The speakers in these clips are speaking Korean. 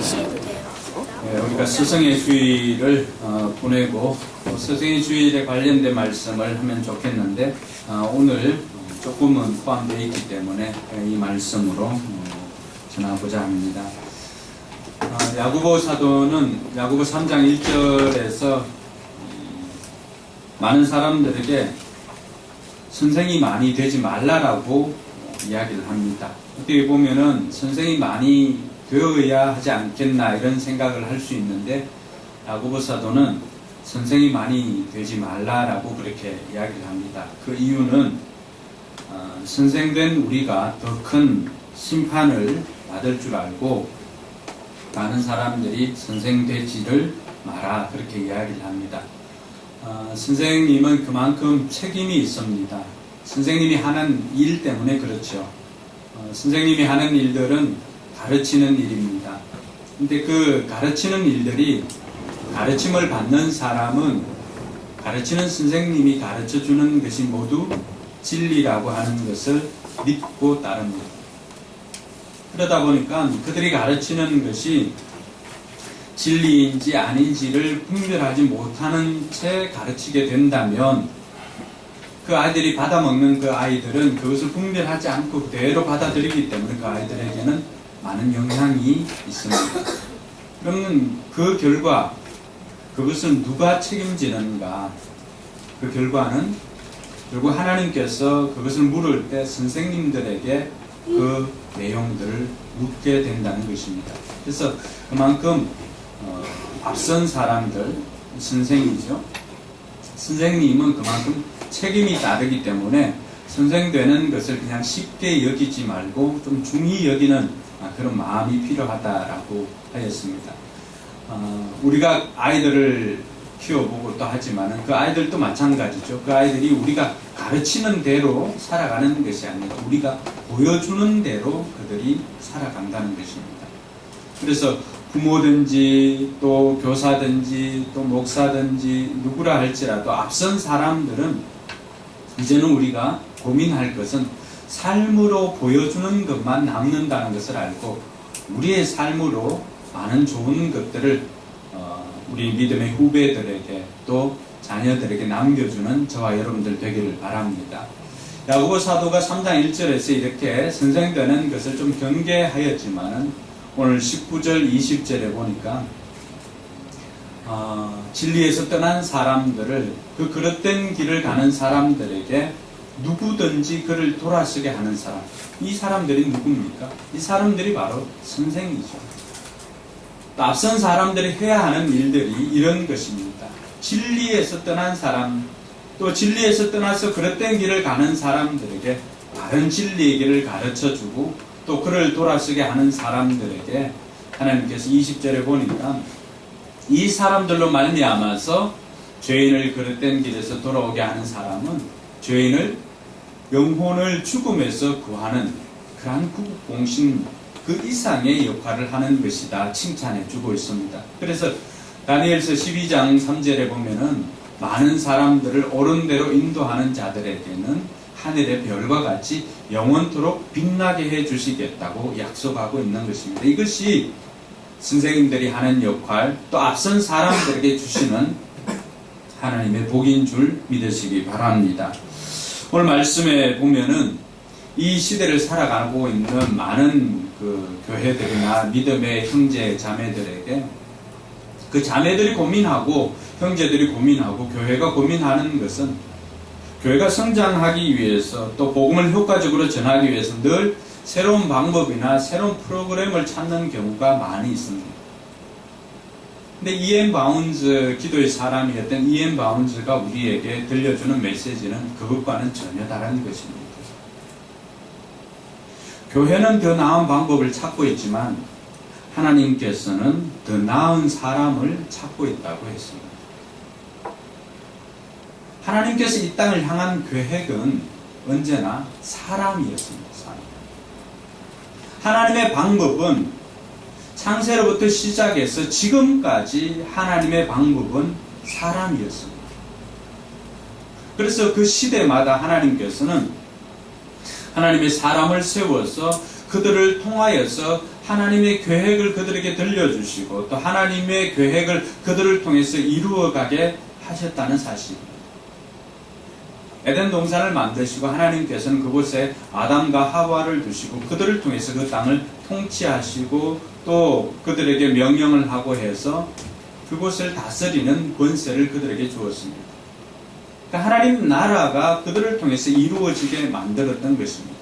우리가 스승의 주일을 보내고 스승의 주일에 관련된 말씀을 하면 좋겠는데 오늘 조금은 포함되어 있기 때문에 이 말씀으로 전하고자 합니다. 야고보 사도는 야고보 3장 1절에서 많은 사람들에게 선생이 많이 되지 말라라고 이야기를 합니다. 어떻게 보면은 선생이 많이 되어야 하지 않겠나 이런 생각을 할 수 있는데 야고보 사도는 선생이 많이 되지 말라라고 그렇게 이야기를 합니다. 그 이유는 선생된 우리가 더 큰 심판을 받을 줄 알고 많은 사람들이 선생 되지를 마라 그렇게 이야기를 합니다. 선생님은 그만큼 책임이 있습니다. 선생님이 하는 일 때문에 그렇죠. 선생님이 하는 일들은 가르치는 일입니다. 근데 그 가르치는 일들이 가르침을 받는 사람은 가르치는 선생님이 가르쳐 주는 것이 모두 진리라고 하는 것을 믿고 따릅니다. 그러다 보니까 그들이 가르치는 것이 진리인지 아닌지를 분별하지 못하는 채 가르치게 된다면 그 아이들이 받아먹는 그 아이들은 그것을 분별하지 않고 그대로 받아들이기 때문에 그 아이들에게는 많은 영향이 있습니다. 그러면 그 결과 그것을 누가 책임지는가? 그 결과는 결국 하나님께서 그것을 물을 때 선생님들에게 그 내용들을 묻게 된다는 것입니다. 그래서 그만큼 앞선 사람들, 선생이죠. 선생님은 그만큼 책임이 다르기 때문에 선생되는 것을 그냥 쉽게 여기지 말고 좀 중히 여기는 그런 마음이 필요하다라고 하였습니다. 우리가 아이들을 키워보고 또 하지만은 그 아이들도 마찬가지죠. 그 아이들이 우리가 가르치는 대로 살아가는 것이 아니라 우리가 보여주는 대로 그들이 살아간다는 것입니다. 그래서 부모든지 또 교사든지 또 목사든지 누구라 할지라도 앞선 사람들은 이제는 우리가 고민할 것은 삶으로 보여주는 것만 남는다는 것을 알고 우리의 삶으로 많은 좋은 것들을 우리 믿음의 후배들에게 또 자녀들에게 남겨주는 저와 여러분들 되기를 바랍니다. 야고보 사도가 3장 1절에서 이렇게 선생되는 것을 좀 경계하였지만은 오늘 19절 20절에 보니까 진리에서 떠난 사람들을 그 그릇된 길을 가는 사람들에게 누구든지 그를 돌아서게 하는 사람, 이 사람들이 누굽니까? 이 사람들이 바로 선생이죠. 앞선 사람들이 해야 하는 일들이 이런 것입니다. 진리에서 떠난 사람, 또 진리에서 떠나서 그릇된 길을 가는 사람들에게 바른 진리의 길을 가르쳐주고 또 그를 돌아서게 하는 사람들에게 하나님께서 20절에 보니까 이 사람들로 말미암아서 죄인을 그릇된 길에서 돌아오게 하는 사람은 죄인을 영혼을 죽음에서 구하는 그러한 구국공신 그 이상의 역할을 하는 것이다 칭찬해 주고 있습니다. 그래서 다니엘서 12장 3절에 보면은 많은 사람들을 옳은 대로 인도하는 자들에게는 하늘의 별과 같이 영원토록 빛나게 해 주시겠다고 약속하고 있는 것입니다. 이것이 선생님들이 하는 역할, 또 앞선 사람들에게 주시는 하나님의 복인 줄 믿으시기 바랍니다. 오늘 말씀에 보면은 이 시대를 살아가고 있는 많은 그 교회들이나 믿음의 형제 자매들에게 그 자매들이 고민하고 형제들이 고민하고 교회가 고민하는 것은 교회가 성장하기 위해서 또 복음을 효과적으로 전하기 위해서 늘 새로운 방법이나 새로운 프로그램을 찾는 경우가 많이 있습니다. 근데 E.M. 바운즈 기도의 사람이었던 E.M. 바운즈가 우리에게 들려주는 메시지는 그것과는 전혀 다른 것입니다. 교회는 더 나은 방법을 찾고 있지만 하나님께서는 더 나은 사람을 찾고 있다고 했습니다. 하나님께서 이 땅을 향한 계획은 언제나 사람이었습니다. 하나님의 방법은 창세로부터 시작해서 지금까지 하나님의 방법은 사람이었습니다. 그래서 그 시대마다 하나님께서는 하나님의 사람을 세워서 그들을 통하여서 하나님의 계획을 그들에게 들려주시고 또 하나님의 계획을 그들을 통해서 이루어가게 하셨다는 사실입니다. 에덴 동산을 만드시고 하나님께서는 그곳에 아담과 하와를 두시고 그들을 통해서 그 땅을 통치하시고 또 그들에게 명령을 하고 해서 그곳을 다스리는 권세를 그들에게 주었습니다. 그러니까 하나님 나라가 그들을 통해서 이루어지게 만들었던 것입니다.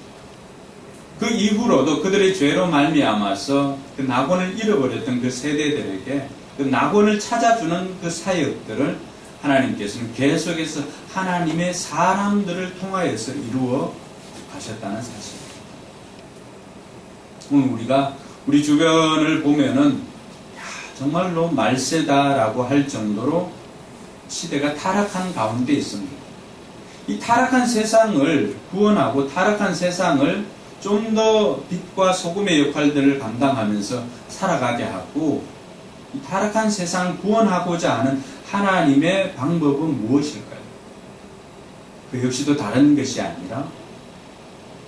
그 이후로도 그들의 죄로 말미암아서 그 낙원을 잃어버렸던 그 세대들에게 그 낙원을 찾아주는 그 사역들을 하나님께서는 계속해서 하나님의 사람들을 통하여서 이루어 가셨다는 사실입니다. 오늘 우리가 우리 주변을 보면은 정말로 말세다라고 할 정도로 시대가 타락한 가운데 있습니다. 이 타락한 세상을 구원하고 타락한 세상을 좀 더 빛과 소금의 역할들을 감당하면서 살아가게 하고 이 타락한 세상을 구원하고자 하는 하나님의 방법은 무엇일까요? 그 역시도 다른 것이 아니라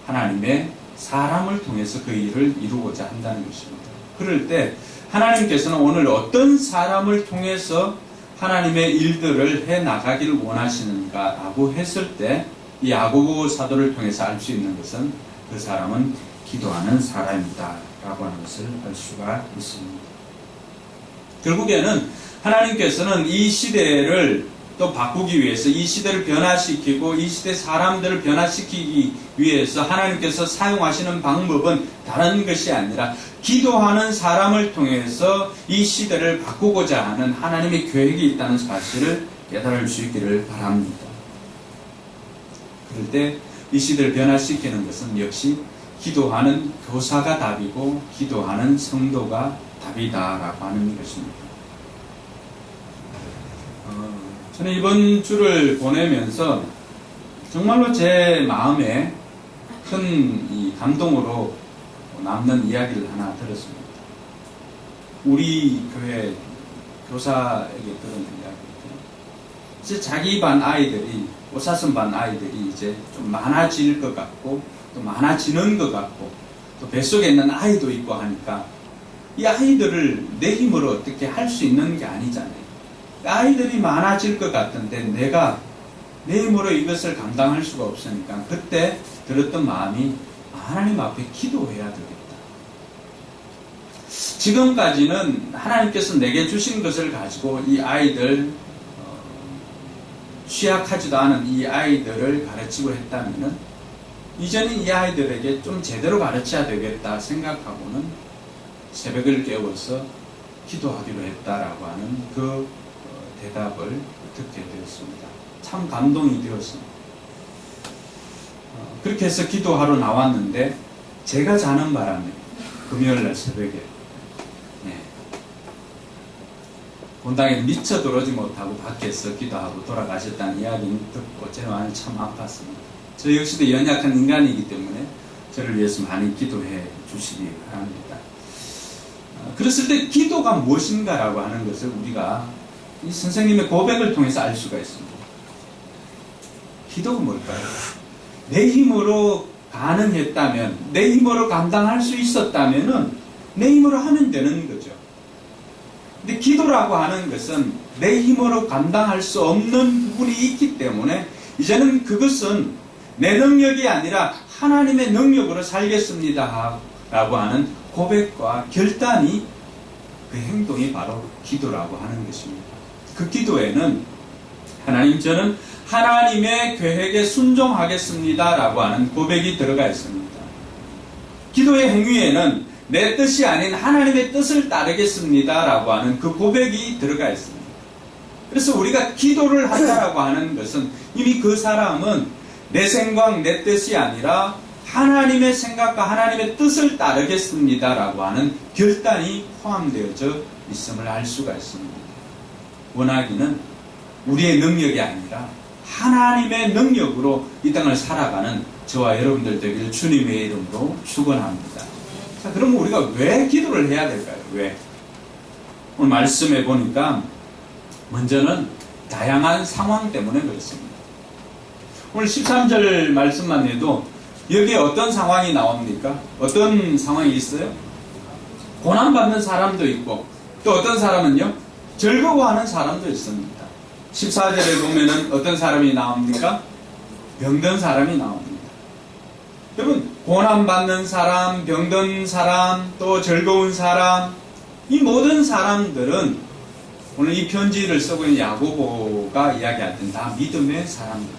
하나님의 사람을 통해서 그 일을 이루고자 한다는 것입니다. 그럴 때 하나님께서는 오늘 어떤 사람을 통해서 하나님의 일들을 해나가기를 원하시는가라고 했을 때 이 야고보 사도를 통해서 알 수 있는 것은 그 사람은 기도하는 사람이다 라고 하는 것을 알 수가 있습니다. 결국에는 하나님께서는 이 시대를 또 바꾸기 위해서 이 시대를 변화시키고 이 시대 사람들을 변화시키기 위해서 하나님께서 사용하시는 방법은 다른 것이 아니라 기도하는 사람을 통해서 이 시대를 바꾸고자 하는 하나님의 계획이 있다는 사실을 깨달을 수 있기를 바랍니다. 그럴 때 이 시대를 변화시키는 것은 역시 기도하는 교사가 답이고 기도하는 성도가 답이다라고 하는 것입니다. 저는 이번 주를 보내면서 정말로 제 마음에 큰 이 감동으로 남는 이야기를 하나 들었습니다. 우리 교회 교사에게 들은 이야기인데, 이제 자기 반 아이들이 오사선 반 아이들이 이제 좀 많아질 것 같고 또 많아지는 것 같고 또 뱃속에 있는 아이도 있고 하니까 이 아이들을 내 힘으로 어떻게 할 수 있는 게 아니잖아요. 아이들이 많아질 것 같은데 내가 내 힘으로 이것을 감당할 수가 없으니까 그때 들었던 마음이 하나님 앞에 기도해야 되겠다. 지금까지는 하나님께서 내게 주신 것을 가지고 이 아이들 취약하지도 않은 이 아이들을 가르치고 했다면은 이제는 이 아이들에게 좀 제대로 가르쳐야 되겠다 생각하고는 새벽을 깨워서 기도하기로 했다라고 하는 그 대답을 듣게 되었습니다. 참 감동이 되었습니다. 그렇게 해서 기도하러 나왔는데 제가 자는 바람에 금요일날 새벽에 본당에 미처 들어오지 못하고 밖에서 기도하고 돌아가셨다는 이야기를 듣고 제 마음이 참 아팠습니다. 저 역시도 연약한 인간이기 때문에 저를 위해서 많이 기도해 주시기 바랍니다. 그랬을 때 기도가 무엇인가라고 하는 것을 우리가 이 선생님의 고백을 통해서 알 수가 있습니다. 기도가 뭘까요? 내 힘으로 가능했다면, 내 힘으로 감당할 수 있었다면은 내 힘으로 하면 되는 거죠. 근데 기도라고 하는 것은 내 힘으로 감당할 수 없는 부분이 있기 때문에 이제는 그것은 내 능력이 아니라 하나님의 능력으로 살겠습니다 라고 하는 고백과 결단이 그 행동이 바로 기도라고 하는 것입니다. 그 기도에는 하나님 저는 하나님의 계획에 순종하겠습니다 라고 하는 고백이 들어가 있습니다. 기도의 행위에는 내 뜻이 아닌 하나님의 뜻을 따르겠습니다 라고 하는 그 고백이 들어가 있습니다. 그래서 우리가 기도를 한다라고 하는 것은 이미 그 사람은 내 생각, 내 뜻이 아니라 하나님의 생각과 하나님의 뜻을 따르겠습니다 라고 하는 결단이 포함되어져 있음을 알 수가 있습니다. 원하기는 우리의 능력이 아니라 하나님의 능력으로 이 땅을 살아가는 저와 여러분들 되기를 주님의 이름으로 축원합니다. 자, 그럼 우리가 왜 기도를 해야 될까요? 왜? 오늘 말씀해 보니까 먼저는 다양한 상황 때문에 그렇습니다. 오늘 13절 말씀만 해도 여기에 어떤 상황이 나옵니까? 어떤 상황이 있어요? 고난받는 사람도 있고, 또 어떤 사람은요, 즐거워하는 사람도 있습니다. 14절에 보면은 어떤 사람이 나옵니까? 병든 사람이 나옵니다. 여러분, 고난받는 사람, 병든 사람, 또 즐거운 사람, 이 모든 사람들은 오늘 이 편지를 쓰고 있는 야고보가 이야기할 때는 다 믿음의 사람들.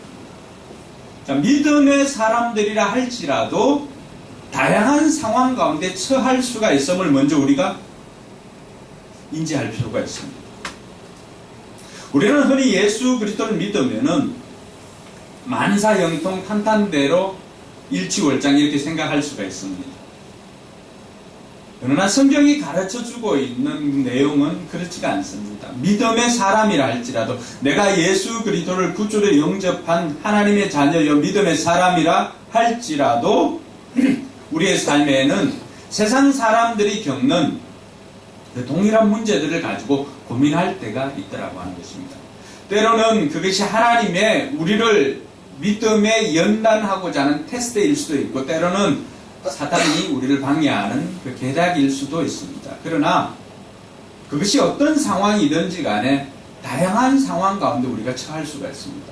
자, 믿음의 사람들이라 할지라도 다양한 상황 가운데 처할 수가 있음을 먼저 우리가 인지할 필요가 있습니다. 우리는 흔히 예수 그리스도를 믿으면은 만사형통 탄탄대로 일취월장 이렇게 생각할 수가 있습니다. 그러나 성경이 가르쳐주고 있는 내용은 그렇지가 않습니다. 믿음의 사람이라 할지라도 내가 예수 그리스도를 구주로 영접한 하나님의 자녀여 믿음의 사람이라 할지라도 우리의 삶에는 세상 사람들이 겪는 동일한 문제들을 가지고 고민할 때가 있더라고 하는 것입니다. 때로는 그것이 하나님의 우리를 믿음에 연단하고자 하는 테스트일 수도 있고, 때로는 사탄이 우리를 방해하는 그 계략일 수도 있습니다. 그러나 그것이 어떤 상황이든지 간에 다양한 상황 가운데 우리가 처할 수가 있습니다.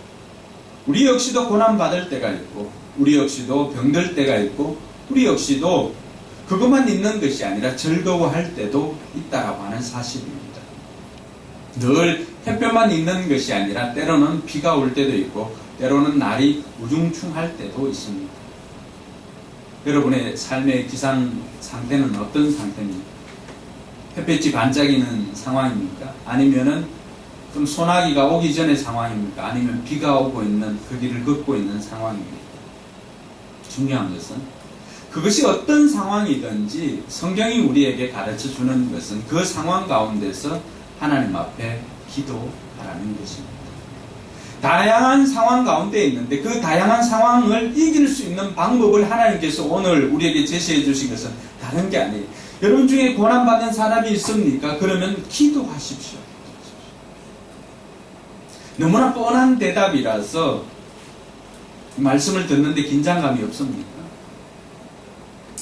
우리 역시도 고난받을 때가 있고, 우리 역시도 병들 때가 있고, 우리 역시도 그것만 있는 것이 아니라 즐거워할 때도 있다라고 하는 사실입니다. 늘 햇볕만 있는 것이 아니라 때로는 비가 올 때도 있고, 때로는 날이 우중충할 때도 있습니다. 여러분의 삶의 기상 상태는 어떤 상태입니까? 햇볕이 반짝이는 상황입니까? 아니면은 좀 소나기가 오기 전의 상황입니까? 아니면 비가 오고 있는 그 길을 걷고 있는 상황입니까? 중요한 것은 그것이 어떤 상황이든지 성경이 우리에게 가르쳐 주는 것은 그 상황 가운데서 하나님 앞에 기도하라는 것입니다. 다양한 상황 가운데 있는데 그 다양한 상황을 이길 수 있는 방법을 하나님께서 오늘 우리에게 제시해 주신 것은 다른 게 아니에요. 여러분 중에 고난받는 사람이 있습니까? 그러면 기도하십시오. 너무나 뻔한 대답이라서 말씀을 듣는데 긴장감이 없습니까?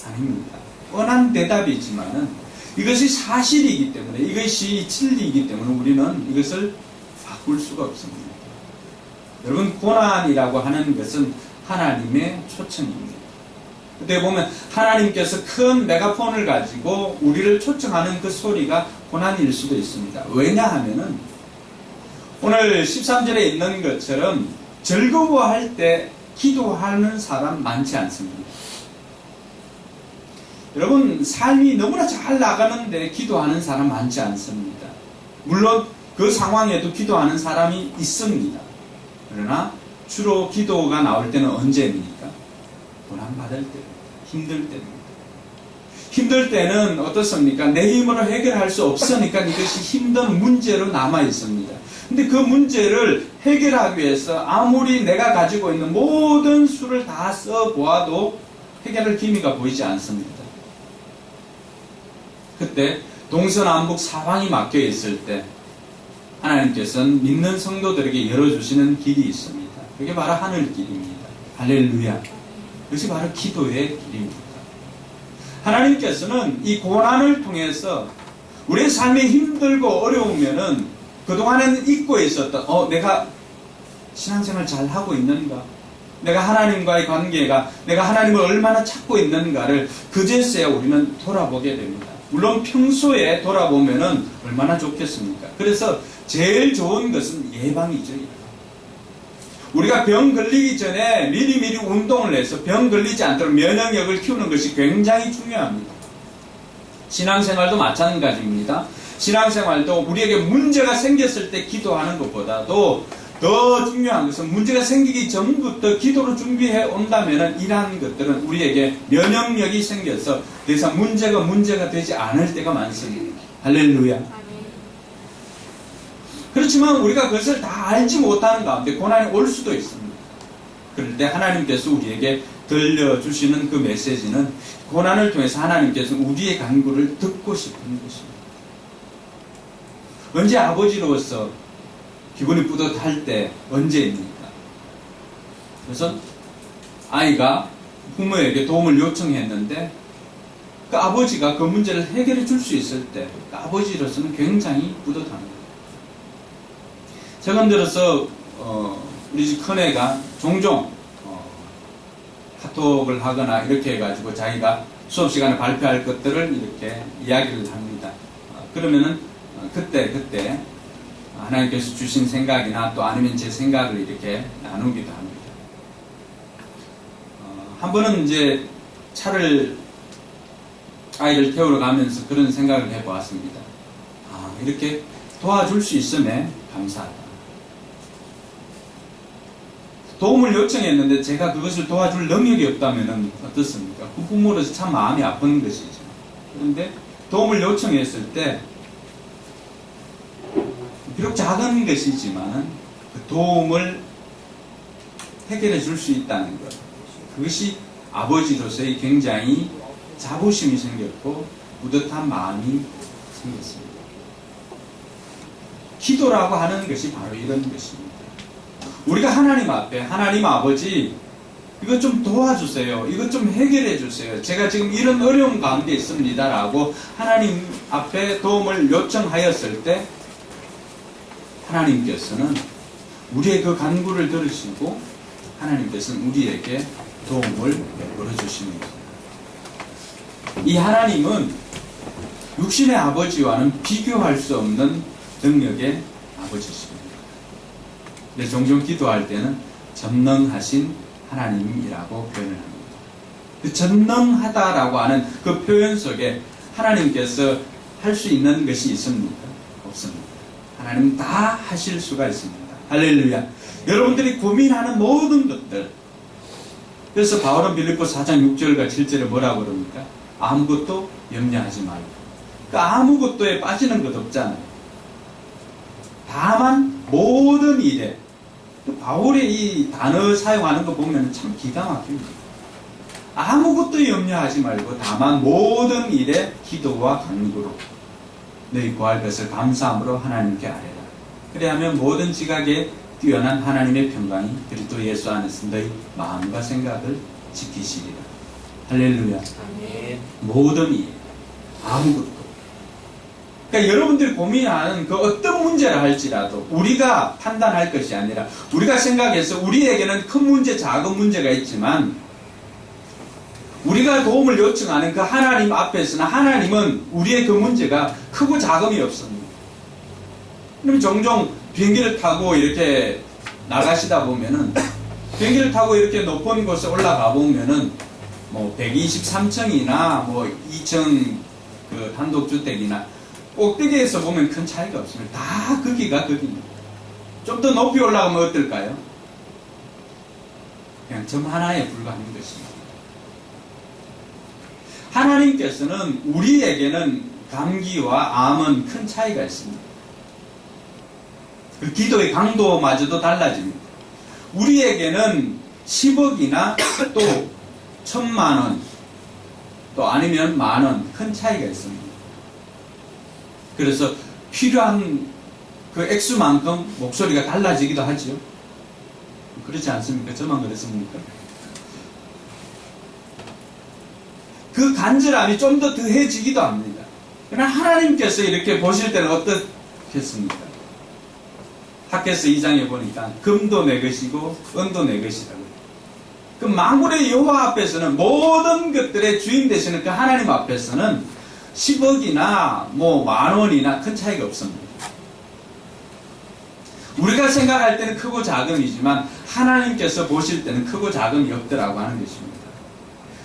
아닙니다. 뻔한 대답이지만은 이것이 사실이기 때문에, 이것이 진리이기 때문에 우리는 이것을 바꿀 수가 없습니다. 여러분, 고난이라고 하는 것은 하나님의 초청입니다. 그때 보면 하나님께서 큰 메가폰을 가지고 우리를 초청하는 그 소리가 고난일 수도 있습니다. 왜냐하면은 오늘 13절에 있는 것처럼 즐거워할 때 기도하는 사람 많지 않습니다. 여러분, 삶이 너무나 잘 나가는데 기도하는 사람 많지 않습니다. 물론 그 상황에도 기도하는 사람이 있습니다. 그러나 주로 기도가 나올 때는 언제입니까? 고난받을 때, 힘들 때입니다. 힘들 때는 어떻습니까? 내 힘으로 해결할 수 없으니까 이것이 힘든 문제로 남아 있습니다. 근데 그 문제를 해결하기 위해서 아무리 내가 가지고 있는 모든 수를 다 써보아도 해결할 기미가 보이지 않습니다. 그때 동서남북 사방이 막혀 있을 때 하나님께서는 믿는 성도들에게 열어주시는 길이 있습니다. 그게 바로 하늘길입니다. 할렐루야. 그것이 바로 기도의 길입니다. 하나님께서는 이 고난을 통해서 우리의 삶이 힘들고 어려우면은 그동안에는 잊고 있었던 내가 신앙생활 잘 하고 있는가? 내가 하나님과의 관계가, 내가 하나님을 얼마나 찾고 있는가를 그제서야 우리는 돌아보게 됩니다. 물론 평소에 돌아보면은 얼마나 좋겠습니까? 그래서 제일 좋은 것은 예방이죠. 우리가 병 걸리기 전에 미리미리 운동을 해서 병 걸리지 않도록 면역력을 키우는 것이 굉장히 중요합니다. 신앙생활도 마찬가지입니다. 신앙생활도 우리에게 문제가 생겼을 때 기도하는 것보다도 더 중요한 것은 문제가 생기기 전부터 기도로 준비해 온다면 이러한 것들은 우리에게 면역력이 생겨서 더 이상 문제가 되지 않을 때가 많습니다. 할렐루야. 그렇지만 우리가 그것을 다 알지 못하는 가운데 고난이 올 수도 있습니다. 그럴 때 하나님께서 우리에게 들려주시는 그 메시지는 고난을 통해서 하나님께서 우리의 간구를 듣고 싶은 것입니다. 언제 아버지로서 기분이 뿌듯할 때 언제입니까? 그래서 아이가 부모에게 도움을 요청했는데 그 아버지가 그 문제를 해결해 줄 수 있을 때 그 아버지로서는 굉장히 뿌듯합니다. 최근 들어서 우리 집 큰애가 종종 카톡을 하거나 이렇게 해가지고 자기가 수업 시간에 발표할 것들을 이렇게 이야기를 합니다. 그러면은 그때 하나님께서 주신 생각이나 또 아니면 제 생각을 이렇게 나누기도 합니다. 한 번은 이제 아이를 태우러 가면서 그런 생각을 해보았습니다. 이렇게 도와줄 수 있음에 감사하다. 도움을 요청했는데 제가 그것을 도와줄 능력이 없다면 어떻습니까? 그 부모로서 참 마음이 아픈 것이죠. 그런데 도움을 요청했을 때 비록 작은 것이지만 그 도움을 해결해 줄 수 있다는 것, 그것이 아버지로서의 굉장히 자부심이 생겼고 뿌듯한 마음이 생겼습니다. 기도라고 하는 것이 바로 이런 것입니다. 우리가 하나님 앞에, 하나님 아버지, 이것 좀 도와주세요. 이것 좀 해결해 주세요. 제가 지금 이런 어려운 가운데 있습니다. 라고 하나님 앞에 도움을 요청하였을 때 하나님께서는 우리의 그 간구를 들으시고 하나님께서는 우리에게 도움을 베풀어 주십니다. 이 하나님은 육신의 아버지와는 비교할 수 없는 능력의 아버지십니다. 근데 종종 기도할 때는 전능하신 하나님이라고 표현을 합니다. 그 전능하다라고 하는 그 표현 속에 하나님께서 할 수 있는 것이 있습니까? 없습니다. 하나님은 다 하실 수가 있습니다. 할렐루야. 여러분들이 고민하는 모든 것들, 그래서 바울은 빌립보서 4장 6절과 7절에 뭐라고 그럽니까? 아무것도 염려하지 말고. 그 아무것도에 빠지는 것 없잖아요. 다만 모든 일에, 바울의 이 단어 사용하는 거 보면 참 기가 막힙니다. 아무것도 염려하지 말고 다만 모든 일에 기도와 간구로 너희 구할 것을 감사함으로 하나님께 아뢰라. 그래야하면 모든 지각에 뛰어난 하나님의 평강이 그리스도 예수 안에서 너희 마음과 생각을 지키시리라. 할렐루야. 아멘. 모든 일, 아무것도. 그러니까 여러분들이 고민하는 그 어떤 문제를 할지라도 우리가 판단할 것이 아니라 우리가 생각해서 우리에게는 큰 문제, 작은 문제가 있지만 우리가 도움을 요청하는 그 하나님 앞에서는 하나님은 우리의 그 문제가 크고 작음이 없습니다. 그럼 종종 비행기를 타고 이렇게 나가시다 보면은 비행기를 타고 이렇게 높은 곳에 올라가 보면은 뭐 123층이나 뭐 2층 그 단독주택이나 꼭대기에서 보면 큰 차이가 없습니다. 다 거기가 거기입니다. 좀 더 높이 올라가면 어떨까요? 그냥 점 하나에 불과한 것입니다. 하나님께서는 우리에게는 감기와 암은 큰 차이가 있습니다. 그 기도의 강도마저도 달라집니다. 우리에게는 10억이나 또 1,000만 원, 또 아니면 만 원, 큰 차이가 있습니다. 그래서 필요한 그 액수만큼 목소리가 달라지기도 하죠. 그렇지 않습니까? 저만 그랬습니까? 그 간절함이 좀 더 더해지기도 합니다. 그러나 하나님께서 이렇게 보실 때는 어떻겠습니까? 학개서 2장에 보니까 금도 내 것이고 은도 내 것이라고. 그 만군의 여호와 앞에서는 모든 것들의 주인 되시는 그 하나님 앞에서는 10억이나 뭐 만원이나 큰 차이가 없습니다. 우리가 생각할 때는 크고 작음이지만 하나님께서 보실 때는 크고 작음이 없더라고 하는 것입니다.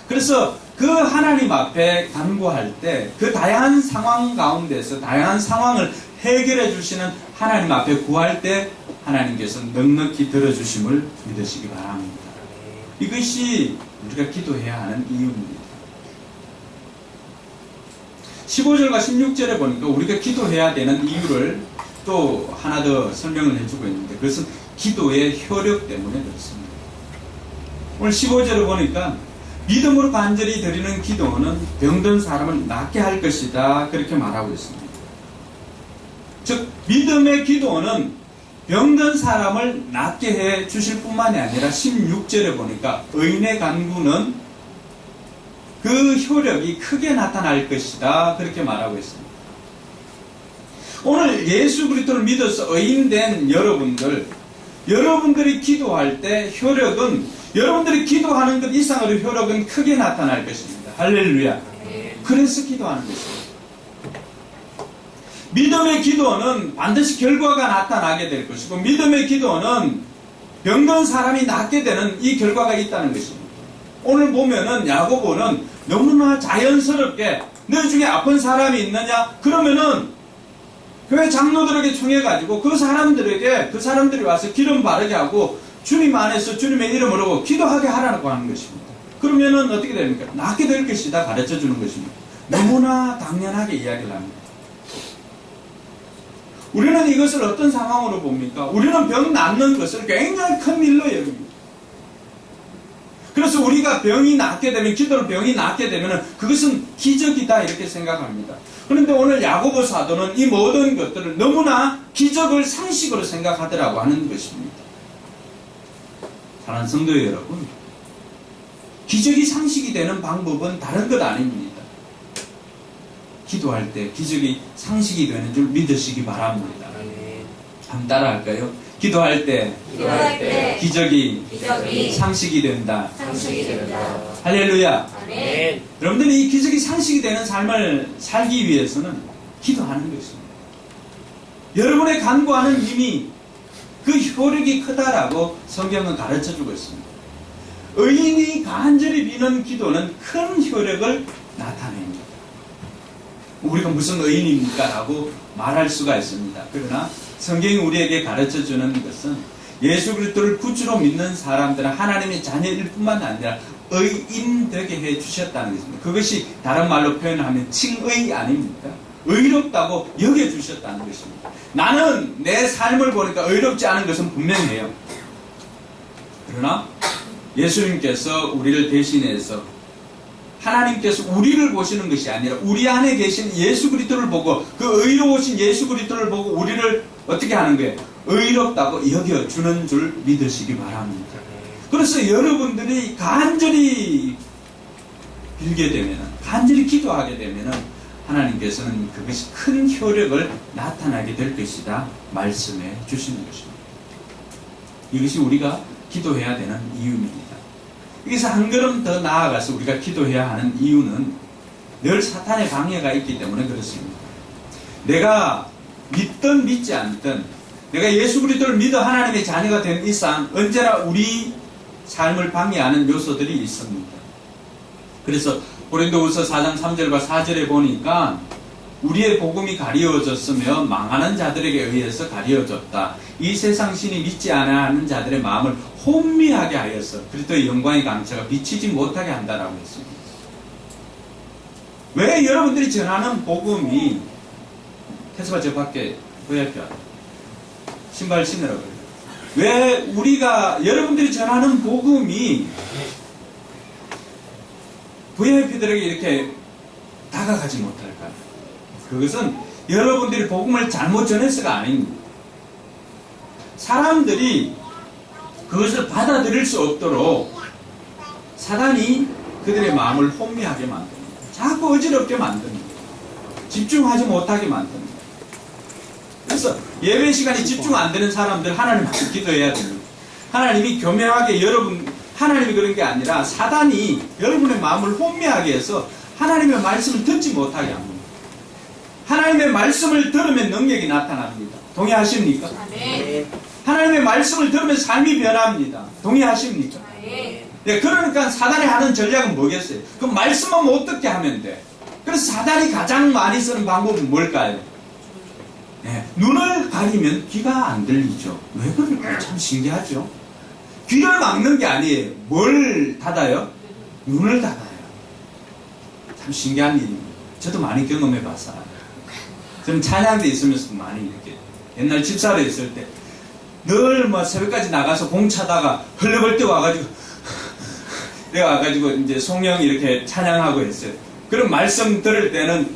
그래서 그 하나님 앞에 간구할 때 그 다양한 상황 가운데서 다양한 상황을 해결해 주시는 하나님 앞에 구할 때 하나님께서 넉넉히 들어주심을 믿으시기 바랍니다. 이것이 우리가 기도해야 하는 이유입니다. 15절과 16절에 보니까 우리가 기도해야 되는 이유를 또 하나 더 설명을 해주고 있는데 그것은 기도의 효력 때문에 그렇습니다. 오늘 15절을 보니까 믿음으로 간절히 드리는 기도는 병든 사람을 낫게 할 것이다 그렇게 말하고 있습니다. 즉 믿음의 기도는 병든 사람을 낫게 해 주실 뿐만이 아니라 16절에 보니까 의인의 간구는 그 효력이 크게 나타날 것이다. 그렇게 말하고 있습니다. 오늘 예수 그리스도를 믿어서 의인된 여러분들이 기도할 때 효력은, 여러분들이 기도하는 것 이상으로 효력은 크게 나타날 것입니다. 할렐루야. 그래서 기도하는 것입니다. 믿음의 기도는 반드시 결과가 나타나게 될 것이고, 믿음의 기도는 병든 사람이 낫게 되는 이 결과가 있다는 것입니다. 오늘 보면은 야고보는 너무나 자연스럽게 너 중에 아픈 사람이 있느냐? 그러면은 교회 장로들에게 청해가지고 그 사람들이 와서 기름 바르게 하고 주님 안에서 주님의 이름으로 기도하게 하라고 하는 것입니다. 그러면은 어떻게 됩니까? 낫게 될 것이다 가르쳐 주는 것입니다. 너무나 당연하게 이야기를 합니다. 우리는 이것을 어떤 상황으로 봅니까? 우리는 병 낫는 것을 굉장히 큰 일로 여깁니다. 그래서 우리가 병이 낫게 되면, 기도로 병이 낫게 되면 그것은 기적이다 이렇게 생각합니다. 그런데 오늘 야고보 사도는 이 모든 것들을 너무나 기적을 상식으로 생각하더라고 하는 것입니다. 사랑하는 성도 여러분, 기적이 상식이 되는 방법은 다른 것 아닙니다. 기도할 때 기적이 상식이 되는 줄 믿으시기 바랍니다. 한번 따라할까요? 기도할 때 기적이 상식이 된다. 할렐루야. 아멘. 여러분들이 이 기적이 상식이 되는 삶을 살기 위해서는 기도하는 것입니다. 여러분의 간구하는 힘이 그 효력이 크다라고 성경은 가르쳐주고 있습니다. 의인이 간절히 비는 기도는 큰 효력을 나타냅니다. 우리가 무슨 의인입니까? 라고 말할 수가 있습니다. 그러나 성경이 우리에게 가르쳐주는 것은 예수 그리스도를 구주로 믿는 사람들은 하나님의 자녀일 뿐만 아니라 의인 되게 해주셨다는 것입니다. 그것이 다른 말로 표현하면 칭의 아닙니까? 의롭다고 여겨주셨다는 것입니다. 나는 내 삶을 보니까 의롭지 않은 것은 분명해요. 그러나 예수님께서 우리를 대신해서 하나님께서 우리를 보시는 것이 아니라 우리 안에 계신 예수 그리스도를 보고 그 의로우신 예수 그리스도를 보고 우리를 어떻게 하는 거예요? 의롭다고 여겨주는 줄 믿으시기 바랍니다. 그래서 여러분들이 간절히 빌게 되면, 간절히 기도하게 되면 하나님께서는 그것이 큰 효력을 나타나게 될 것이다 말씀해 주시는 것입니다. 이것이 우리가 기도해야 되는 이유입니다. 여기서 한 걸음 더 나아가서 우리가 기도해야 하는 이유는 늘 사탄의 방해가 있기 때문에 그렇습니다. 내가 믿든 믿지 않든 내가 예수 그리스도를 믿어 하나님의 자녀가 된 이상 언제나 우리 삶을 방해하는 요소들이 있습니다. 그래서 고린도후서 4장 3절과 4절에 보니까 우리의 복음이 가리워졌으며 망하는 자들에게 의해서 가리워졌다. 이 세상 신이 믿지 않아 하는 자들의 마음을 혼미하게 하여서 그리스도의 영광의 강체가 비치지 못하게 한다라고 했습니다. 왜 여러분들이 전하는 복음이 해서봐 저 밖에 VIP 신발 신으라고 그래요. 왜 우리가 여러분들이 전하는 복음이 VIP들에게 이렇게 다가가지 못할까요? 그것은 여러분들이 복음을 잘못 전해서가 아닙니다. 사람들이 그것을 받아들일 수 없도록 사단이 그들의 마음을 혼미하게 만듭니다. 자꾸 어지럽게 만듭니다. 집중하지 못하게 만듭니다. 그래서 예배 시간에 집중 안 되는 사람들 하나님 앞에 기도해야 됩니다. 하나님이 교묘하게 하나님이 그런 게 아니라 사단이 여러분의 마음을 혼미하게 해서 하나님의 말씀을 듣지 못하게 합니다. 하나님의 말씀을 들으면 능력이 나타납니다. 동의하십니까? 네. 하나님의 말씀을 들으면 삶이 변합니다. 동의하십니까? 네. 네, 그러니까 사단이 하는 전략은 뭐겠어요? 그 말씀만 못 듣게 하면 돼. 그래서 사단이 가장 많이 쓰는 방법은 뭘까요? 네, 눈을 가리면 귀가 안 들리죠. 왜 그럴까요? 참 신기하죠. 귀를 막는 게 아니에요. 뭘 닫아요? 눈을 닫아요. 참 신기한 일입니다. 저도 많이 경험해 봤어요. 저는 찬양대 있으면서 많이 이렇게 옛날 집사로 있을 때 늘 뭐 새벽까지 나가서 공 차다가 흘러벌떡 와가지고 내가 와가지고 이제 송영 이렇게 찬양하고 했어요. 그런 말씀 들을 때는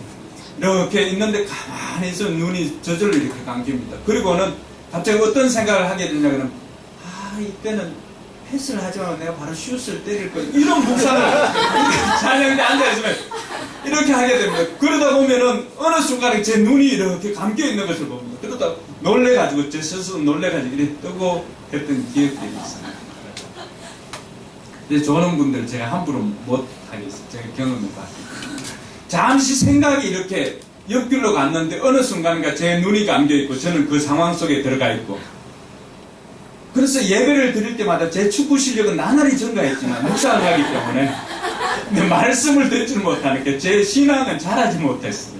이렇게 있는데 가만히 있어 눈이 저절로 이렇게 감깁니다. 그리고는 갑자기 어떤 생각을 하게 되냐면 이때는 패스를 하자마자 내가 바로 슛을 때릴 거야. 이런 묵상을 찬양대 앉아있으면 이렇게 하게 됩니다. 그러다 보면은 어느 순간에 제 눈이 이렇게 감겨있는 것을 봅니다. 그러다 놀래가지고 제 스스로 놀래가지고 이렇게 뜨고 했던 기억들이 있어요. 근데 저런 분들 제가 함부로 못 하겠어요. 제가 경험해봤어요. 잠시 생각이 이렇게 옆길로 갔는데 어느 순간인가 제 눈이 감겨있고 저는 그 상황 속에 들어가 있고, 그래서 예배를 드릴 때마다 제 축구 실력은 나날이 증가했지만 묵상을 하기 때문에 근데 말씀을 듣지는 못하니까 제 신앙은 잘하지 못했어요.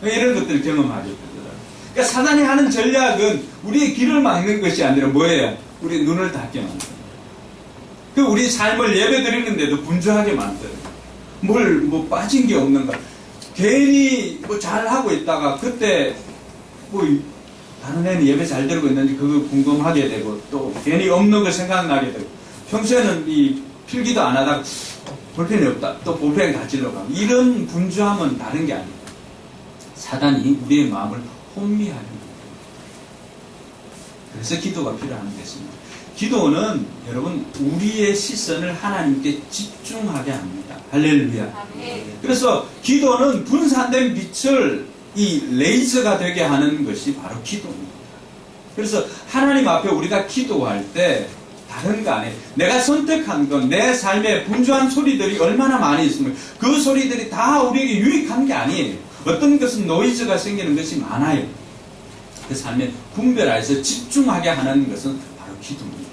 이런 것들을 경험하게 되더라고요. 그러니까 사단이 하는 전략은 우리의 길을 막는 것이 아니라 뭐예요? 우리 눈을 닫게 만들어요. 그 우리 삶을 예배 드리는데도 분주하게 만들어요. 뭐 빠진 게 없는가. 괜히 뭐 잘하고 있다가 그때 뭐 다른 애는 예배 잘 들고 있는지 그거 궁금하게 되고, 또 괜히 없는 거 생각나게 되고, 평소에는 이 필기도 안 하다가 볼펜이 없다, 또 볼펜 가지러 가고, 이런 분주함은 다른 게 아니에요. 사단이 우리의 마음을 혼미하게 합니다. 그래서 기도가 필요한 것입니다. 기도는 여러분 우리의 시선을 하나님께 집중하게 합니다. 할렐루야. 그래서 기도는 분산된 빛을 이 레이저가 되게 하는 것이 바로 기도입니다. 그래서 하나님 앞에 우리가 기도할 때 다른 거 아니에요. 내가 선택한 건 내 삶에 분주한 소리들이 얼마나 많이 있으면 그 소리들이 다 우리에게 유익한 게 아니에요. 어떤 것은 노이즈가 생기는 것이 많아요. 그 삶에 분별해서 집중하게 하는 것은 바로 기도입니다.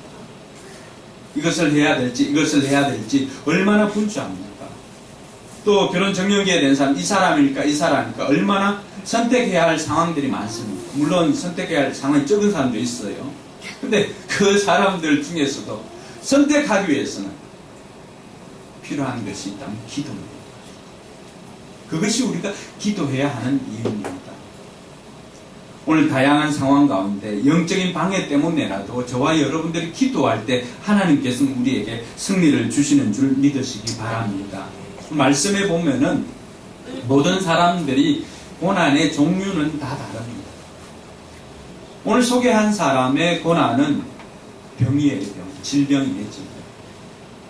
이것을 해야 될지 이것을 해야 될지 얼마나 분주합니까? 또 결혼 정년기에 된 사람, 이 사람일까 이 사람일까 얼마나 선택해야 할 상황들이 많습니다. 물론 선택해야 할 상황이 적은 사람도 있어요. 근데 그 사람들 중에서도 선택하기 위해서는 필요한 것이 있다면 기도입니다. 그것이 우리가 기도해야 하는 이유입니다. 오늘 다양한 상황 가운데 영적인 방해 때문에라도 저와 여러분들이 기도할 때 하나님께서는 우리에게 승리를 주시는 줄 믿으시기 바랍니다. 말씀에 보면은 모든 사람들이 고난의 종류는 다 다릅니다. 오늘 소개한 사람의 고난은 병이에요. 질병이에요. 질병.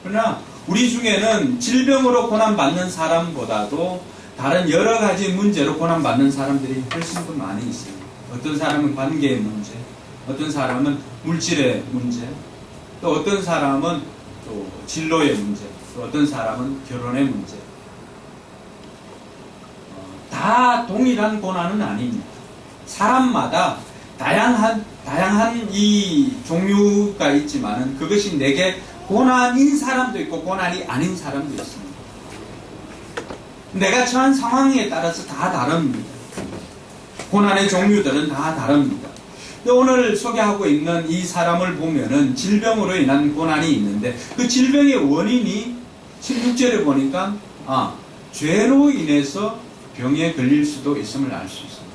그러나 우리 중에는 질병으로 고난받는 사람보다도 다른 여러 가지 문제로 고난받는 사람들이 훨씬 더 많이 있어요. 어떤 사람은 관계의 문제, 어떤 사람은 물질의 문제, 또 어떤 사람은 또 진로의 문제, 또 어떤 사람은 결혼의 문제. 다 동일한 고난은 아닙니다. 사람마다 다양한 이 종류가 있지만은 그것이 내게 고난인 사람도 있고 고난이 아닌 사람도 있습니다. 내가 처한 상황에 따라서 다 다릅니다. 고난의 종류들은 다 다릅니다. 오늘 소개하고 있는 이 사람을 보면은 질병으로 인한 고난이 있는데 그 질병의 원인이 16절에 보니까 죄로 인해서 병에 걸릴 수도 있음을 알 수 있습니다.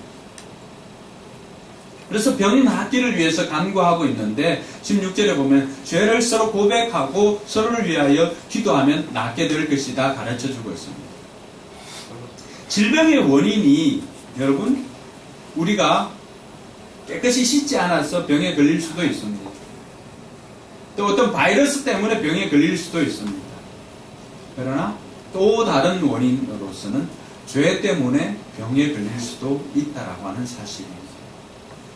그래서 병 낫기를 위해서 간구하고 있는데 16절에 보면 죄를 서로 고백하고 서로를 위하여 기도하면 낫게 될 것이다 가르쳐주고 있습니다. 질병의 원인이 여러분 우리가 깨끗이 씻지 않아서 병에 걸릴 수도 있습니다. 또 어떤 바이러스 때문에 병에 걸릴 수도 있습니다. 그러나 또 다른 원인으로서는 죄 때문에 병에 걸릴 수도 있다라고 하는 사실입니다.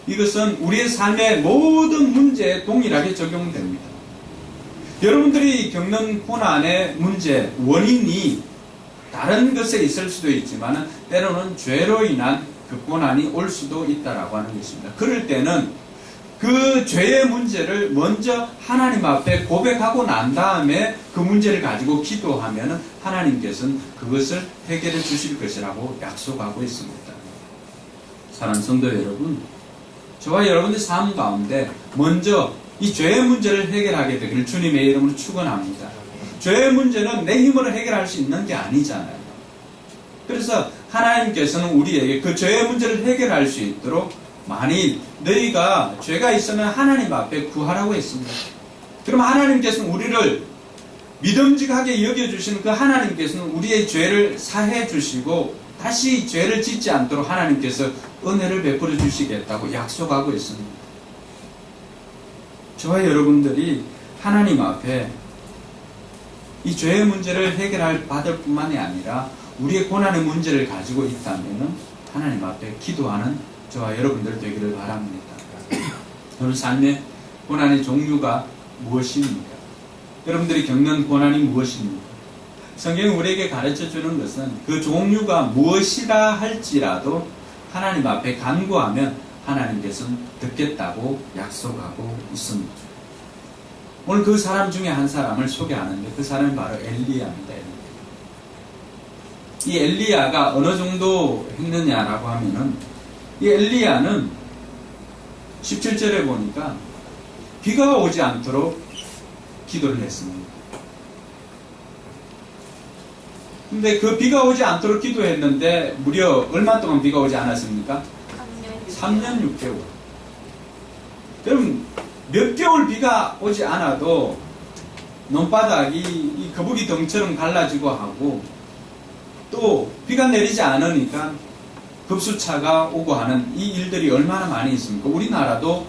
이것은 우리의 삶의 모든 문제에 동일하게 적용됩니다. 여러분들이 겪는 고난의 문제, 원인이 다른 것에 있을 수도 있지만 때로는 죄로 인한 그 고난이 올 수도 있다라고 하는 것입니다. 그럴 때는 그 죄의 문제를 먼저 하나님 앞에 고백하고 난 다음에 그 문제를 가지고 기도하면 하나님께서는 그것을 해결해 주실 것이라고 약속하고 있습니다. 사랑하는 성도 여러분, 저와 여러분의 삶 가운데 먼저 이 죄의 문제를 해결하게 되기를 주님의 이름으로 축원합니다. 죄의 문제는 내 힘으로 해결할 수 있는 게 아니잖아요. 그래서 하나님께서는 우리에게 그 죄의 문제를 해결할 수 있도록 만일 너희가 죄가 있으면 하나님 앞에 구하라고 했습니다. 그럼 하나님께서는 우리를 믿음직하게 여겨주시는 그 하나님께서는 우리의 죄를 사해 주시고 다시 죄를 짓지 않도록 하나님께서 은혜를 베풀어 주시겠다고 약속하고 있습니다. 저와 여러분들이 하나님 앞에 이 죄의 문제를 해결할 받을 뿐만이 아니라 우리의 고난의 문제를 가지고 있다면 하나님 앞에 기도하는 저와 여러분들 되기를 바랍니다. 여러분 삶의 고난의 종류가 무엇입니까? 여러분들이 겪는 고난이 무엇입니까? 성경이 우리에게 가르쳐 주는 것은 그 종류가 무엇이라 할지라도 하나님 앞에 간구하면 하나님께서는 듣겠다고 약속하고 있습니다. 오늘 그 사람 중에 한 사람을 소개하는데 그 사람이 바로 엘리야입니다. 이 엘리야가 어느 정도 했느냐라고 하면은 이 엘리야는 17절에 보니까 비가 오지 않도록 기도를 했습니다. 근데 그 비가 오지 않도록 기도했는데 무려 얼마 동안 비가 오지 않았습니까? 3년 6개월. 그럼 몇 개월 비가 오지 않아도 논바닥이 이 거북이 덩처럼 갈라지고 하고 또 비가 내리지 않으니까 급수차가 오고 하는 이 일들이 얼마나 많이 있습니까? 우리나라도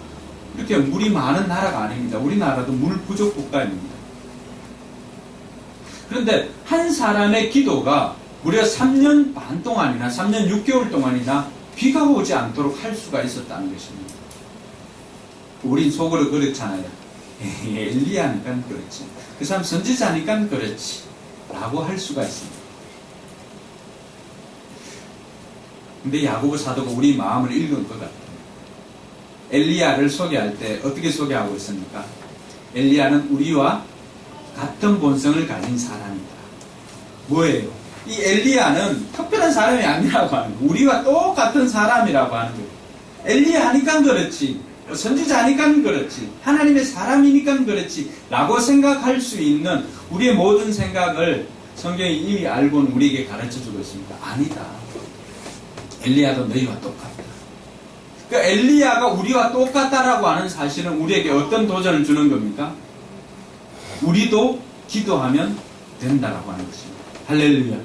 이렇게 물이 많은 나라가 아닙니다. 우리나라도 물 부족 국가입니다. 그런데 한 사람의 기도가 무려 3년 반 동안이나 3년 6개월 동안이나 비가 오지 않도록 할 수가 있었다는 것입니다. 우린 속으로 그렇잖아요. 엘리야니까 그렇지. 그 사람 선지자니까 그렇지. 라고 할 수가 있습니다. 근데 야고보 사도가 우리 마음을 읽은 것 같아요. 엘리야를 소개할 때 어떻게 소개하고 있습니까? 엘리야는 우리와 같은 본성을 가진 사람이다. 뭐예요? 이 엘리야는 특별한 사람이 아니라고 하는 거예요. 우리와 똑같은 사람이라고 하는 거예요. 엘리야 하니까 그렇지. 선지자 하니까 그렇지. 하나님의 사람이니까 그렇지. 라고 생각할 수 있는 우리의 모든 생각을 성경이 이미 알고는 우리에게 가르쳐주고 있습니다. 아니다. 엘리야도 너희와 똑같다. 그러니까 엘리야가 우리와 똑같다라고 하는 사실은 우리에게 어떤 도전을 주는 겁니까? 우리도 기도하면 된다라고 하는 것입니다. 할렐루야.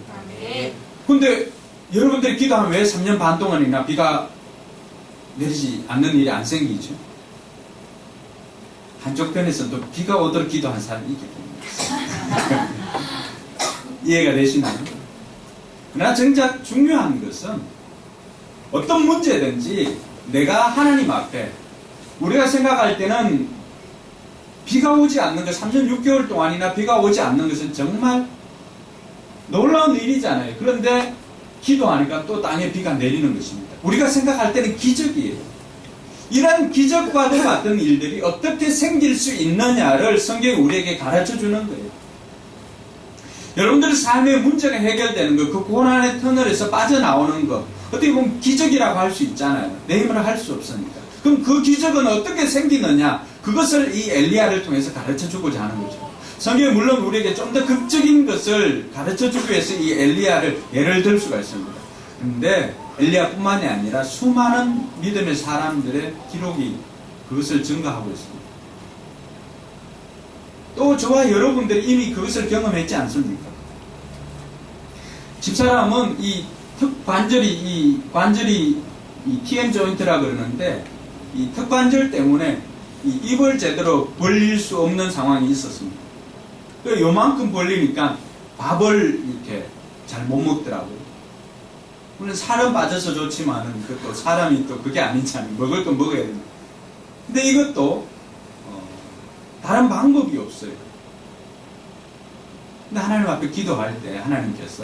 근데 여러분들이 기도하면 왜 3년 반 동안이나 비가 내리지 않는 일이 안 생기죠? 한쪽 편에서도 비가 오도록 기도한 사람이 있기 때문에. 이해가 되시나요? 그러나 정작 중요한 것은 어떤 문제든지 내가 하나님 앞에 우리가 생각할 때는 비가 오지 않는 것, 3년 6개월 동안이나 비가 오지 않는 것은 정말 놀라운 일이잖아요. 그런데 기도하니까 또 땅에 비가 내리는 것입니다. 우리가 생각할 때는 기적이에요. 이런 기적과도 같은 일들이 어떻게 생길 수 있느냐를 성경이 우리에게 가르쳐 주는 거예요. 여러분들의 삶의 문제가 해결되는 것, 그 고난의 터널에서 빠져나오는 것, 어떻게 보면 기적이라고 할 수 있잖아요. 내 힘으로 할 수 없으니까. 그럼 그 기적은 어떻게 생기느냐? 그것을 이 엘리야를 통해서 가르쳐 주고자 하는 거죠. 성경이 물론 우리에게 좀 더 극적인 것을 가르쳐 주기 위해서 이 엘리야를 예를 들 수가 있습니다. 그런데 엘리야뿐만이 아니라 수많은 믿음의 사람들의 기록이 그것을 증거하고 있습니다. 또 저와 여러분들이 이미 그것을 경험했지 않습니까? 집사람은 이 관절이 TM 조인트라 그러는데 이 턱관절 때문에 이 입을 제대로 벌릴 수 없는 상황이 있었습니다. 요만큼 벌리니까 밥을 이렇게 잘 못 먹더라고요. 물론 살은 빠져서 좋지만은 그것도 사람이 또 그게 아니잖아요. 먹을 건 먹어야 됩니다. 근데 이것도 다른 방법이 없어요. 근데 하나님 앞에 기도할 때 하나님께서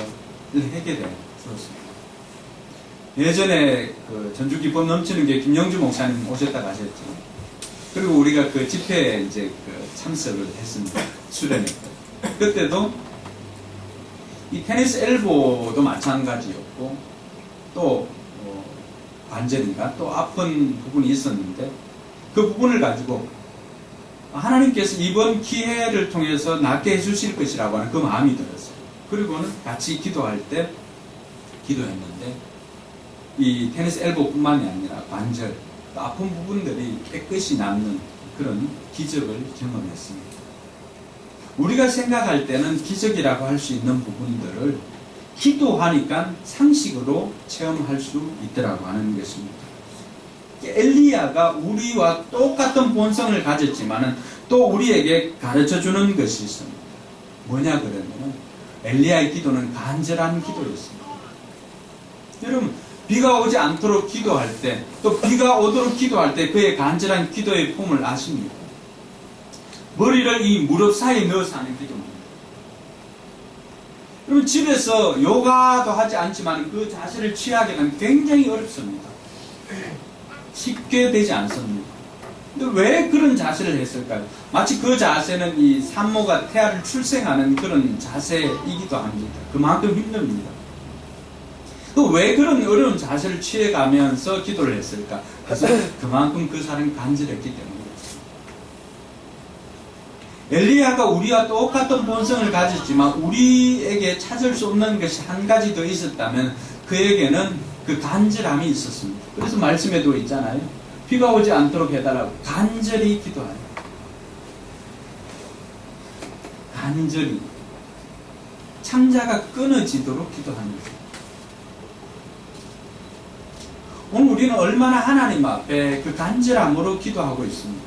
해결해 주었습니다. 예전에 그 전주 기쁨 넘치는 게 김영주 목사님 오셨다 가셨죠. 그리고 우리가 그 집회에 이제 그 참석을 했습니다. 수련회. 그때도 이 테니스 엘보도 마찬가지였고 또 관절인가 또 아픈 부분이 있었는데 그 부분을 가지고 하나님께서 이번 기회를 통해서 낫게 해주실 것이라고 하는 그 마음이 들었어요. 그리고는 같이 기도할 때 기도했는데 이 테니스 엘보뿐만이 아니라 관절 또 아픈 부분들이 깨끗이 낫는 그런 기적을 경험했습니다. 우리가 생각할 때는 기적이라고 할 수 있는 부분들을 기도하니까 상식으로 체험할 수 있더라고 하는 것입니다. 엘리야가 우리와 똑같은 본성을 가졌지만은 또 우리에게 가르쳐 주는 것이 있습니다. 뭐냐 그러면 엘리야의 기도는 간절한 기도였습니다. 여러분, 비가 오지 않도록 기도할 때, 또 비가 오도록 기도할 때 그의 간절한 기도의 폼을 아십니까? 머리를 이 무릎 사이에 넣어서 하는 기도입니다. 여러분, 집에서 요가도 하지 않지만 그 자세를 취하기는 굉장히 어렵습니다. 쉽게 되지 않습니다. 근데 왜 그런 자세를 했을까요? 마치 그 자세는 이 산모가 태아를 출생하는 그런 자세이기도 합니다. 그만큼 힘듭니다. 또 왜 그런 어려운 자세를 취해가면서 기도를 했을까? 그래서 그만큼 그 사람이 간절했기 때문이었습니다. 엘리야가 우리와 똑같은 본성을 가졌지만 우리에게 찾을 수 없는 것이 한 가지 더 있었다면 그에게는 그 간절함이 있었습니다. 그래서 말씀에도 있잖아요. 비가 오지 않도록 해달라고 간절히 기도하라. 간절히 창자가 끊어지도록 기도합니다. 오늘 우리는 얼마나 하나님 앞에 그 간절함으로 기도하고 있습니다.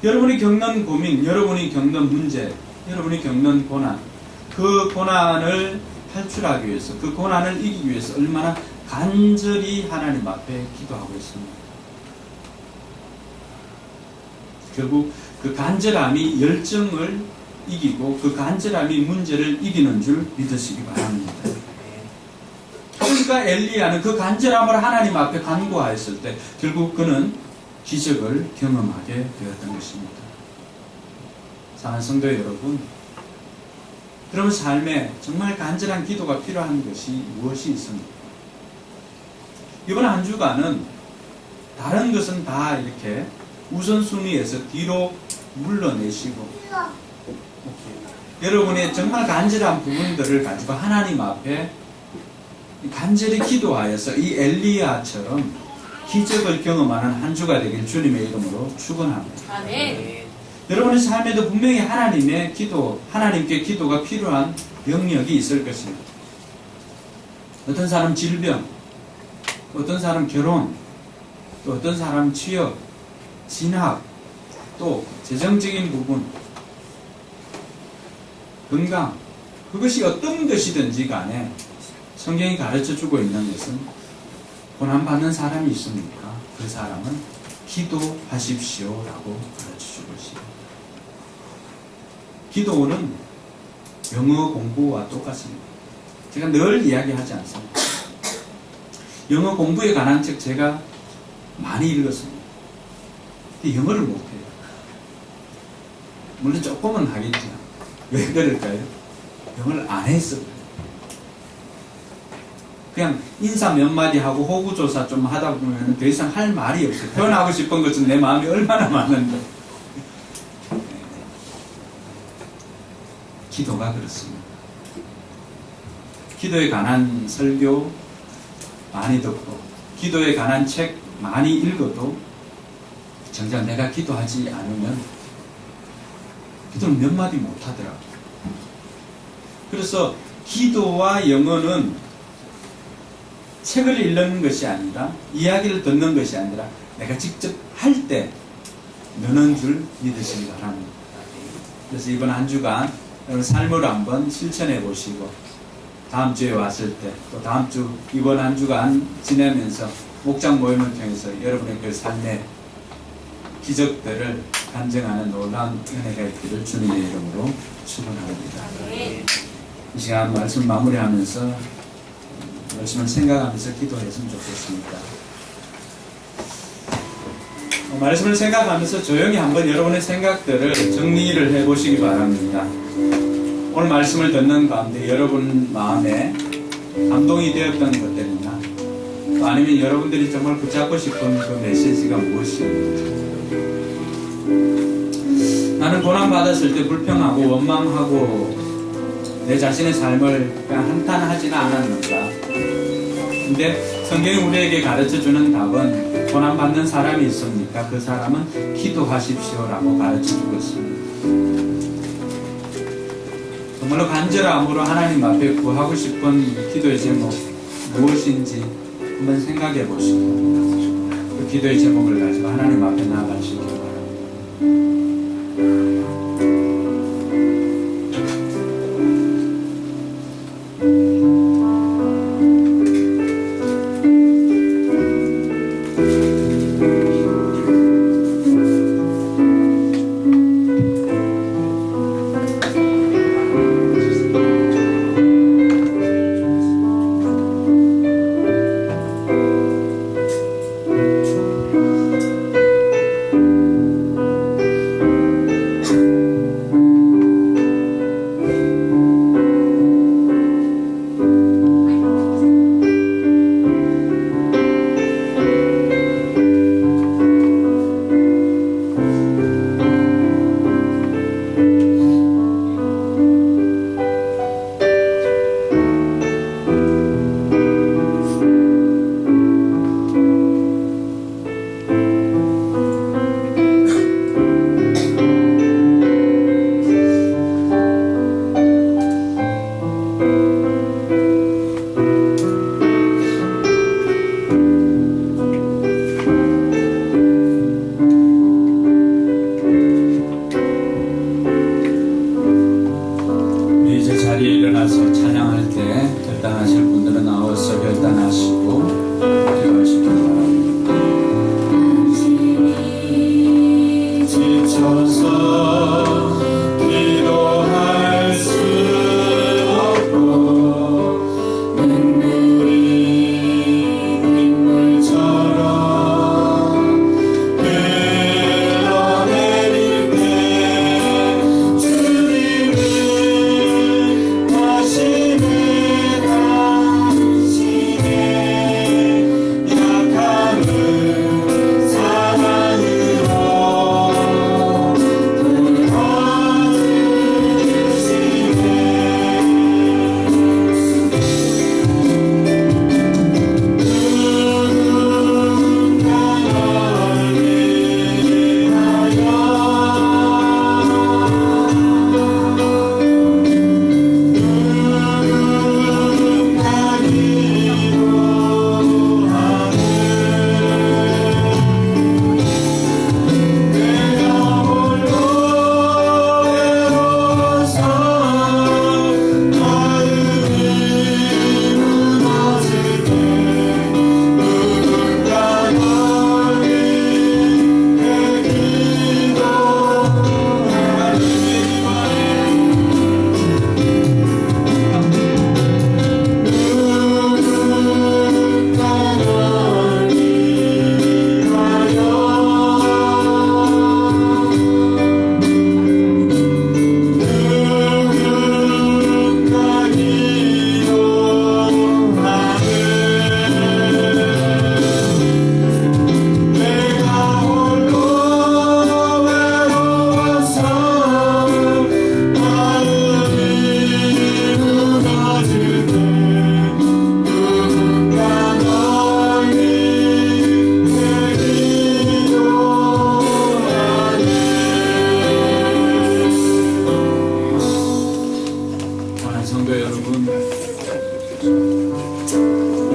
여러분이 겪는 고민, 여러분이 겪는 문제, 여러분이 겪는 고난, 그 고난을 탈출하기 위해서, 그 고난을 이기기 위해서 얼마나 간절히 하나님 앞에 기도하고 있습니다. 결국 그 간절함이 열정을 이기고 그 간절함이 문제를 이기는 줄 믿으시기 바랍니다. 그러니까 엘리야는 그 간절함을 하나님 앞에 간구하였을 때 결국 그는 기적을 경험하게 되었던 것입니다. 사랑하는 성도 여러분, 여러분 삶에 정말 간절한 기도가 필요한 것이 무엇이 있습니까? 이번 한 주간은 다른 것은 다 이렇게 우선순위에서 뒤로 물러내시고 여러분의 정말 간절한 부분들을 가지고 하나님 앞에 간절히 기도하여서 이 엘리야처럼 기적을 경험하는 한 주가 되길 주님의 이름으로 축원합니다. 아멘. 여러분의 삶에도 분명히 하나님의 기도, 하나님께 기도가 필요한 영역이 있을 것입니다. 어떤 사람 질병, 어떤 사람 결혼, 또 어떤 사람 취업, 진학, 또 재정적인 부분, 건강, 그것이 어떤 것이든지 간에 성경이 가르쳐주고 있는 것은 고난받는 사람이 있습니까? 그 사람은 기도하십시오라고 가르쳐주고 있습니다. 기도는 영어 공부와 똑같습니다. 제가 늘 이야기하지 않습니다. 영어 공부에 관한 책 제가 많이 읽었습니다. 근데 영어를 못해요. 물론 조금은 하겠죠. 왜 그럴까요? 영어를 안 했어. 그냥 인사 몇 마디 하고 호구조사 좀 하다 보면 더 이상 할 말이 없어요. 표현하고 싶은 것은 내 마음이 얼마나 많은데. 기도가 그렇습니다. 기도에 관한 설교 많이 듣고 기도에 관한 책 많이 읽어도 정작 내가 기도하지 않으면 기도는 몇 마디 못하더라고요. 그래서 기도와 영어는 책을 읽는 것이 아니라 이야기를 듣는 것이 아니라 내가 직접 할 때 느는 줄 믿으시기 바랍니다. 그래서 이번 한 주간 여러분 삶을 한번 실천해 보시고 다음 주에 왔을 때 또 다음 주 이번 한 주간 지내면서 목장 모임을 통해서 여러분의 그 삶의 기적들을 간증하는 놀라운 은혜가 있기를 주님의 이름으로 축원합니다. 이 시간 말씀 마무리하면서 말씀을 생각하면서 기도했으면 좋겠습니다. 말씀을 생각하면서 조용히 한번 여러분의 생각들을 정리를 해보시기 바랍니다. 오늘 말씀을 듣는 가운데 여러분 마음에 감동이 되었던 것들이나 또 아니면 여러분들이 정말 붙잡고 싶은 그 메시지가 무엇입니까? 나는 고난받았을 때 불평하고 원망하고 내 자신의 삶을 그냥 한탄하지는 않았는가? 근데 성경이 우리에게 가르쳐주는 답은 고난받는 사람이 있습니까? 그 사람은 기도하십시오라고 가르쳐주고 있습니다. 정말로 간절함으로 하나님 앞에 구하고 싶은 기도의 제목 무엇인지 한번 생각해 보시고 그 기도의 제목을 가지고 하나님 앞에 나아가시기 바랍니다.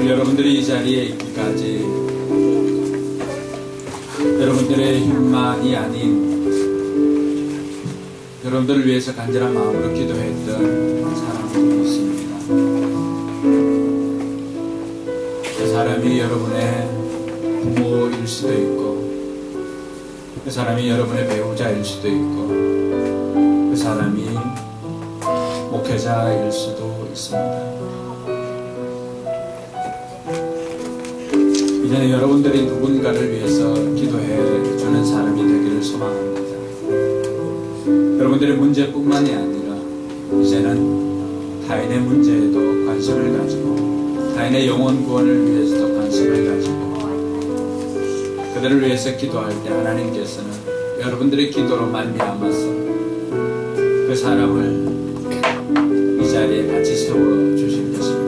여러분들이 이 자리에 있기까지 여러분들의 힘만이 아닌 여러분들을 위해서 간절한 마음으로 기도했던 사람들이 있습니다. 그 사람이 여러분의 부모일 수도 있고, 그 사람이 여러분의 배우자일 수도 있고, 그 사람이 목회자일 수도 있습니다. 이제는 여러분들이 누군가를 위해서 기도해 주는 사람이 되기를 소망합니다. 여러분들의 문제뿐만이 아니라 이제는 타인의 문제에도 관심을 가지고, 타인의 영혼 구원을 위해서도 관심을 가지고, 그들을 위해서 기도할 때 하나님께서는 여러분들의 기도로 말미암아서 그 사람을 이 자리에 같이 세워주실 것입니다.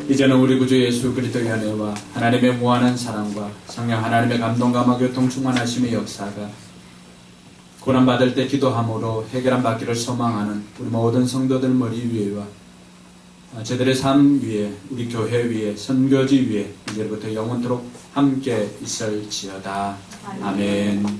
이제는 우리 구주 예수 그리스도의 은혜와 하나님의 무한한 사랑과 성령 하나님의 감동과 교통 충만하심의 역사가 고난받을 때 기도함으로 해결함 받기를 소망하는 우리 모든 성도들 머리 위에와 저들의 삶 위에, 우리 교회 위에, 선교지 위에 이제부터 영원토록 함께 있을지어다. 아멘.